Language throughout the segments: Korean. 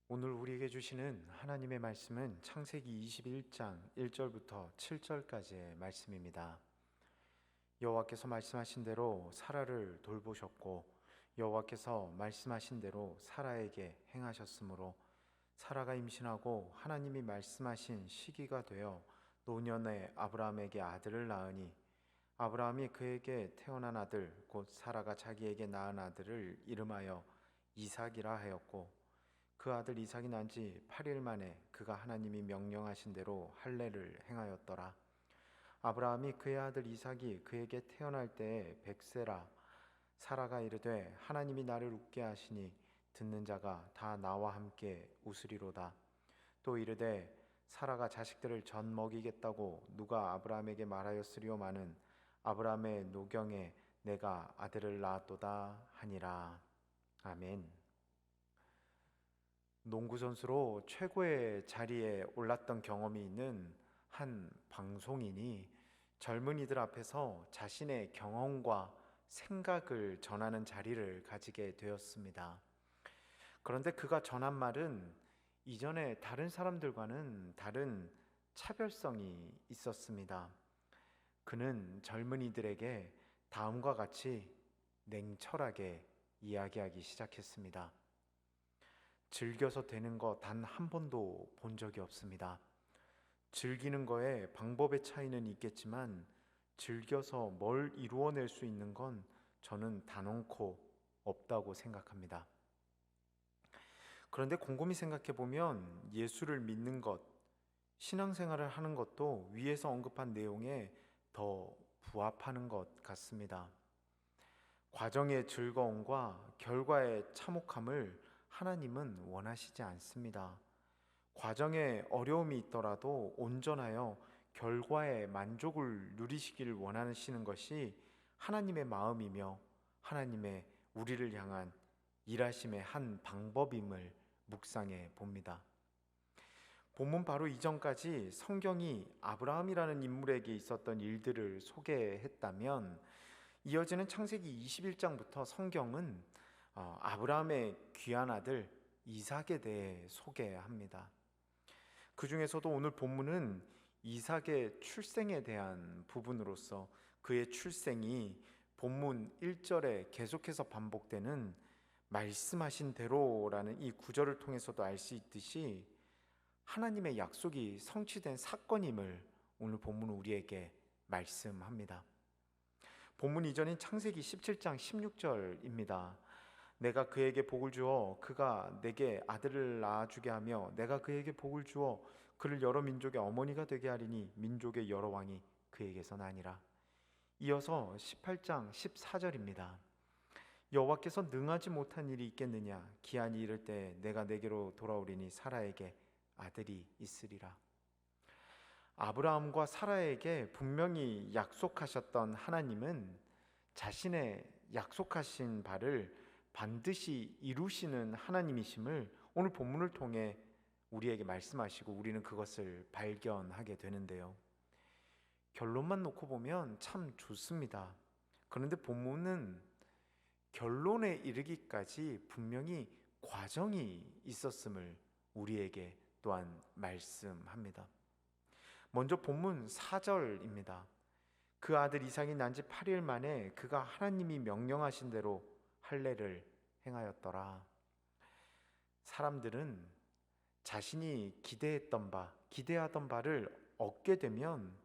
오늘 우리에게 주시는 하나님의 말씀은 창세기 21장 1절부터 7절까지의 말씀입니다. 여호와께서 말씀하신 대로 사라를 돌보셨고 여호와께서 말씀하신 대로 사라에게 행하셨으므로 사라가 임신하고 하나님이 말씀하신 시기가 되어 노년에 아브라함에게 아들을 낳으니 아브라함이 그에게 태어난 아들 곧 사라가 자기에게 낳은 아들을 이름하여 이삭이라 하였고 그 아들 이삭이 난 지 8일 만에 그가 하나님이 명령하신 대로 할례를 행하였더라. 아브라함이 그의 아들 이삭이 그에게 태어날 때에 100세라. 사라가 이르되 하나님이 나를 웃게 하시니 듣는 자가 다 나와 함께 웃으리로다. 또 이르되 사라가 자식들을 전 먹이겠다고 누가 아브라함에게 말하였으리오마는 아브라함의 노경에 내가 아들을 낳았도다 하니라. 아멘. 농구 선수로 최고의 자리에 올랐던 경험이 있는 한 방송인이 젊은이들 앞에서 자신의 경험과 생각을 전하는 자리를 가지게 되었습니다. 그런데 그가 전한 말은 이전에 다른 사람들과는 다른 차별성이 있었습니다. 그는 젊은이들에게 다음과 같이 냉철하게 이야기하기 시작했습니다. 즐겨서 되는 거 단 한 번도 본 적이 없습니다. 즐기는 거에 방법의 차이는 있겠지만 즐겨서 뭘 이루어낼 수 있는 건 저는 단언코 없다고 생각합니다. 그런데 곰곰이 생각해 보면 예수를 믿는 것, 신앙생활을 하는 것도 위에서 언급한 내용에 더 부합하는 것 같습니다. 과정의 즐거움과 결과의 참혹함을 하나님은 원하시지 않습니다. 과정에 어려움이 있더라도 온전하여 결과의 만족을 누리시기를 원하시는 것이 하나님의 마음이며 하나님의 우리를 향한 일하심의 한 방법임을 묵상해 봅니다. 본문 바로 이전까지 성경이 아브라함이라는 인물에게 있었던 일들을 소개했다면 이어지는 창세기 21장부터 성경은 아브라함의 귀한 아들 이삭에 대해 소개합니다. 그 중에서도 오늘 본문은 이삭의 출생에 대한 부분으로서 그의 출생이 본문 1절에 계속해서 반복되는 말씀하신 대로라는 이 구절을 통해서도 알 수 있듯이 하나님의 약속이 성취된 사건임을 오늘 본문은 우리에게 말씀합니다. 본문 이전인 창세기 17장 16절입니다. 내가 그에게 복을 주어 그가 내게 아들을 낳아주게 하며 내가 그에게 복을 주어 그를 여러 민족의 어머니가 되게 하리니 민족의 여러 왕이 그에게서 나니라. 이어서 18장 14절입니다. 여호와께서 능하지 못한 일이 있겠느냐 기한이 이를 때 내가 내게로 돌아오리니 사라에게 아들이 있으리라. 아브라함과 사라에게 분명히 약속하셨던 하나님은 자신의 약속하신 바를 반드시 이루시는 하나님이심을 오늘 본문을 통해 우리에게 말씀하시고 우리는 그것을 발견하게 되는데요. 결론만 놓고 보면 참 좋습니다. 그런데 본문은 결론에 이르기까지 분명히 과정이 있었음을 우리에게 또한 말씀합니다. 먼저 본문 4절입니다. 그 아들 이삭이 난 지 8일 만에 그가 하나님이 명령하신 대로 할례를 행하였더라. 사람들은 자신이 기대하던 바를 얻게 되면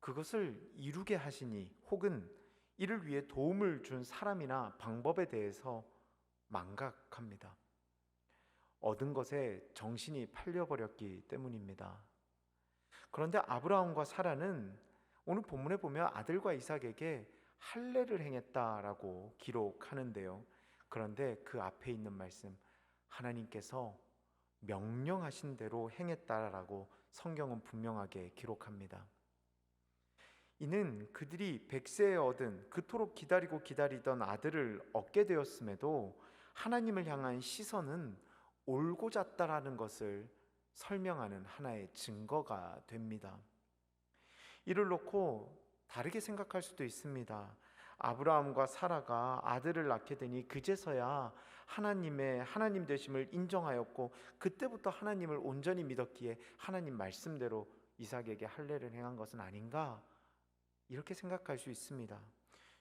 그것을 이루게 하시니 혹은 이를 위해 도움을 준 사람이나 방법에 대해서 망각합니다. 얻은 것에 정신이 팔려버렸기 때문입니다. 그런데 아브라함과 사라는 오늘 본문에 보면 아들과 이삭에게 할례를 행했다라고 기록하는데요. 그런데 그 앞에 있는 말씀, 하나님께서 명령하신 대로 행했다라고 성경은 분명하게 기록합니다. 이는 그들이 100세에 얻은 그토록 기다리고 기다리던 아들을 얻게 되었음에도 하나님을 향한 시선은 올곧았다라는 것을 설명하는 하나의 증거가 됩니다. 이를 놓고 다르게 생각할 수도 있습니다. 아브라함과 사라가 아들을 낳게 되니 그제서야 하나님 되심을 인정하였고 그때부터 하나님을 온전히 믿었기에 하나님 말씀대로 이삭에게 할례를 행한 것은 아닌가, 이렇게 생각할 수 있습니다.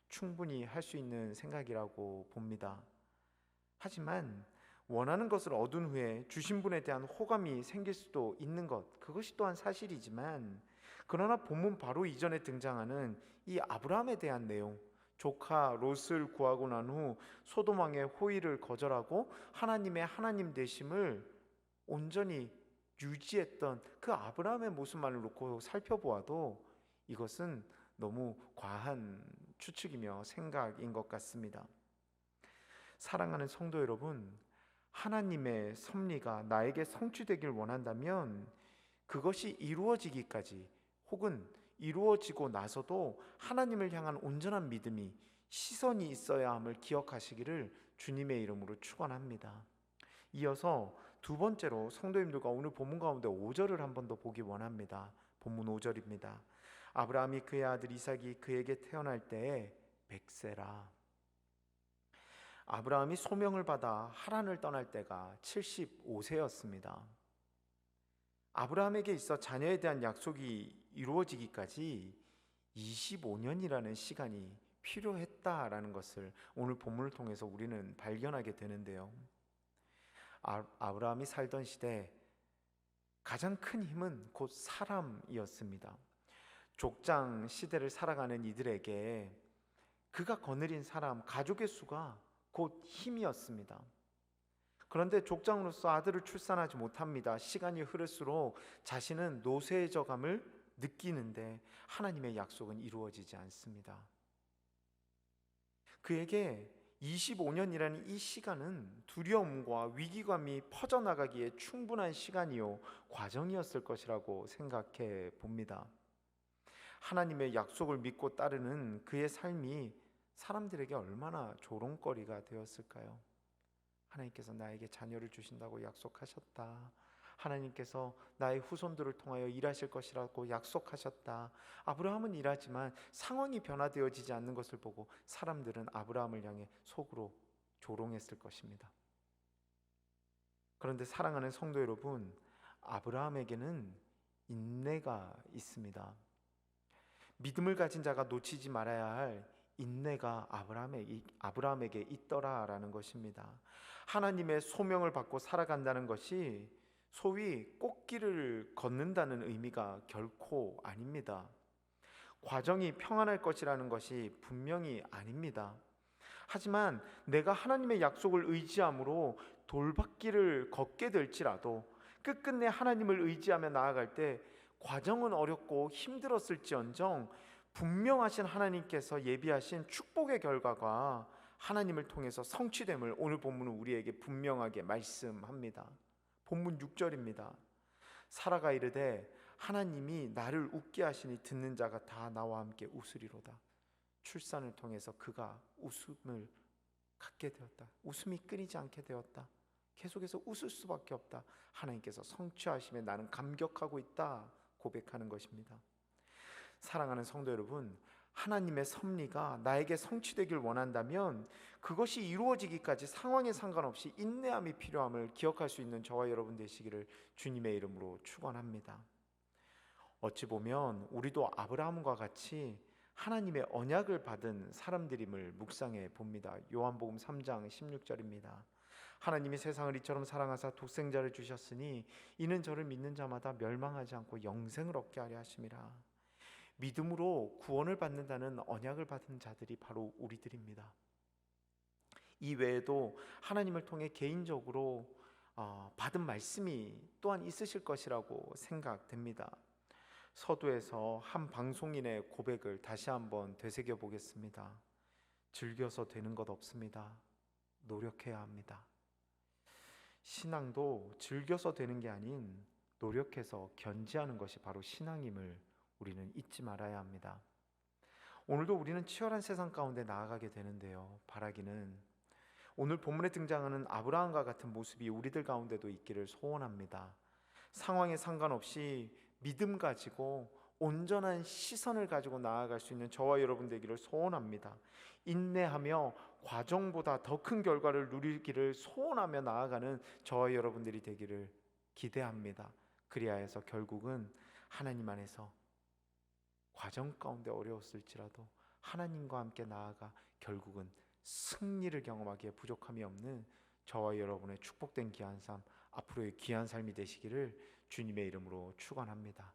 충분히 할 수 있는 생각이라고 봅니다. 하지만 원하는 것을 얻은 후에 주신 분에 대한 호감이 생길 수도 있는 것, 그것이 또한 사실이지만, 그러나 본문 바로 이전에 등장하는 이 아브라함에 대한 내용, 조카 롯을 구하고 난 후 소돔 왕의 호의를 거절하고 하나님의 하나님 되심을 온전히 유지했던 그 아브라함의 모습만을 놓고 살펴보아도 이것은 너무 과한 추측이며 생각인 것 같습니다. 사랑하는 성도 여러분, 하나님의 섭리가 나에게 성취되길 원한다면 그것이 이루어지기까지 혹은 이루어지고 나서도 하나님을 향한 온전한 믿음이, 시선이 있어야 함을 기억하시기를 주님의 이름으로 축원합니다. 이어서 두 번째로 성도님들과 오늘 본문 가운데 5절을 한 번 더 보기 원합니다. 본문 5절입니다. 아브라함이 그의 아들 이삭이 그에게 태어날 때에 100세라. 아브라함이 소명을 받아 하란을 떠날 때가 75세였습니다. 아브라함에게 있어 자녀에 대한 약속이 이루어지기까지 25년이라는 시간이 필요했다라는 것을 오늘 본문을 통해서 우리는 발견하게 되는데요. 아브라함이 살던 시대 가장 큰 힘은 곧 사람이었습니다. 족장 시대를 살아가는 이들에게 그가 거느린 사람, 가족의 수가 곧 힘이었습니다. 그런데 족장으로서 아들을 출산하지 못합니다. 시간이 흐를수록 자신은 노쇠해져감을 느끼는데 하나님의 약속은 이루어지지 않습니다. 그에게 25년이라는 이 시간은 두려움과 위기감이 퍼져나가기에 충분한 시간이요 과정이었을 것이라고 생각해 봅니다. 하나님의 약속을 믿고 따르는 그의 삶이 사람들에게 얼마나 조롱거리가 되었을까요? 하나님께서 나에게 자녀를 주신다고 약속하셨다. 하나님께서 나의 후손들을 통하여 일하실 것이라고 약속하셨다. 아브라함은 일하지만 상황이 변화되어지지 않는 것을 보고 사람들은 아브라함을 향해 속으로 조롱했을 것입니다. 그런데 사랑하는 성도 여러분, 아브라함에게는 인내가 있습니다. 믿음을 가진 자가 놓치지 말아야 할 인내가 아브라함에게 있더라라는 것입니다. 하나님의 소명을 받고 살아간다는 것이 소위 꽃길을 걷는다는 의미가 결코 아닙니다. 과정이 평안할 것이라는 것이 분명히 아닙니다. 하지만 내가 하나님의 약속을 의지함으로 돌밭길을 걷게 될지라도 끝끝내 하나님을 의지하며 나아갈 때 과정은 어렵고 힘들었을지언정 분명하신 하나님께서 예비하신 축복의 결과가 하나님을 통해서 성취됨을 오늘 본문은 우리에게 분명하게 말씀합니다. 본문 6절입니다. 사라가 이르되 하나님이 나를 웃게 하시니 듣는 자가 다 나와 함께 웃으리로다. 출산을 통해서 그가 웃음을 갖게 되었다. 웃음이 끊이지 않게 되었다. 계속해서 웃을 수밖에 없다. 하나님께서 성취하심에 나는 감격하고 있다 고백하는 것입니다. 사랑하는 성도 여러분, 하나님의 섭리가 나에게 성취되길 원한다면 그것이 이루어지기까지 상황에 상관없이 인내함이 필요함을 기억할 수 있는 저와 여러분 되시기를 주님의 이름으로 축원합니다. 어찌 보면 우리도 아브라함과 같이 하나님의 언약을 받은 사람들임을 묵상해 봅니다. 요한복음 3장 16절입니다. 하나님이 세상을 이처럼 사랑하사 독생자를 주셨으니 이는 저를 믿는 자마다 멸망하지 않고 영생을 얻게 하려 하심이라. 믿음으로 구원을 받는다는 언약을 받은 자들이 바로 우리들입니다. 이 외에도 하나님을 통해 개인적으로 받은 말씀이 또한 있으실 것이라고 생각됩니다. 서두에서 한 방송인의 고백을 다시 한번 되새겨 보겠습니다. 즐겨서 되는 것 없습니다. 노력해야 합니다. 신앙도 즐겨서 되는 게 아닌 노력해서 견지하는 것이 바로 신앙임을 우리는 잊지 말아야 합니다. 오늘도 우리는 치열한 세상 가운데 나아가게 되는데요, 바라기는 오늘 본문에 등장하는 아브라함과 같은 모습이 우리들 가운데도 있기를 소원합니다. 상황에 상관없이 믿음 가지고 온전한 시선을 가지고 나아갈 수 있는 저와 여러분 되기를 소원합니다. 인내하며 과정보다 더 큰 결과를 누리기를 소원하며 나아가는 저와 여러분들이 되기를 기대합니다. 그리하여서 결국은 하나님 안에서 과정 가운데 어려웠을지라도 하나님과 함께 나아가 결국은 승리를 경험하기에 부족함이 없는 저와 여러분의 축복된 귀한 삶, 앞으로의 귀한 삶이 되시기를 주님의 이름으로 축원합니다.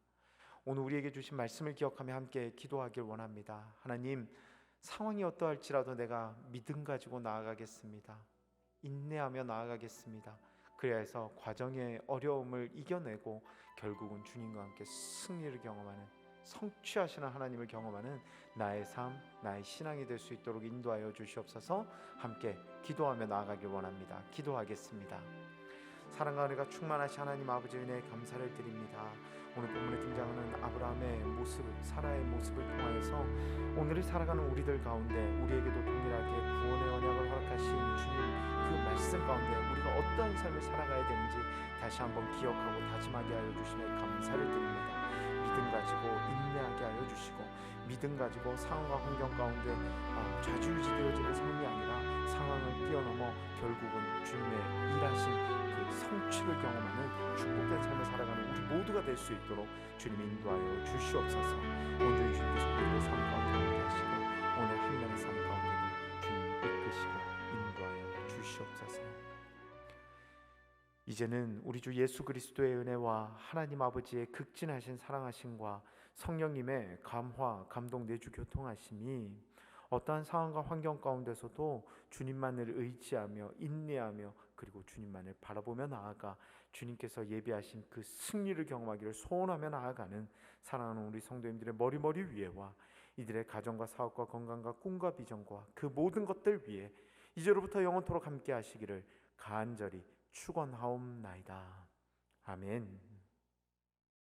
오늘 우리에게 주신 말씀을 기억하며 함께 기도하길 원합니다. 하나님, 상황이 어떠할지라도 내가 믿음 가지고 나아가겠습니다. 인내하며 나아가겠습니다. 그래서 과정의 어려움을 이겨내고 결국은 주님과 함께 승리를 경험하는, 성취하시는 하나님을 경험하는 나의 삶, 나의 신앙이 될 수 있도록 인도하여 주시옵소서. 함께 기도하며 나아가길 원합니다. 기도하겠습니다. 사랑과 은혜가 충만하신 하나님 아버지 은혜에 감사를 드립니다. 오늘 본문에 등장하는 아브라함의 모습, 사라의 모습을 통하여서 오늘을 살아가는 우리들 가운데 우리에게도 동일하게 구원의 언약을 허락하신 주님, 그 말씀 가운데 우리가 어떤 삶을 살아가야 되는지 다시 한번 기억하고 다짐하게 하여 주시며 감사를 드립니다. 믿음 가지고 인내하게 하여 주시고, 믿음 가지고 상황과 환경 가운데 좌지우지되어지는 삶이 아니라 상황을 뛰어넘어 결국은 주님의 일하신 그 성취를 경험하는 축복된 삶을 살아가는 우리 모두가 될 수 있도록 주님 인도하여 주시옵소서. 온전히 주님께서 우리의 삶 가운데 함께 하시고 오늘 한 년의 삶 가운데도 주님 이끄시고 인도하여 주시옵소서. 이제는 우리 주 예수 그리스도의 은혜와 하나님 아버지의 극진하신 사랑하심과 성령님의 감화, 감동, 내주 교통하심이 어떠한 상황과 환경 가운데서도 주님만을 의지하며 인내하며 그리고 주님만을 바라보며 나아가 주님께서 예비하신 그 승리를 경험하기를 소원하며 나아가는 사랑하는 우리 성도님들의 머리 위에와 이들의 가정과 사업과 건강과 꿈과 비전과 그 모든 것들 위에 이제로부터 영원토록 함께 하시기를 간절히 축원하옵나이다. 아멘.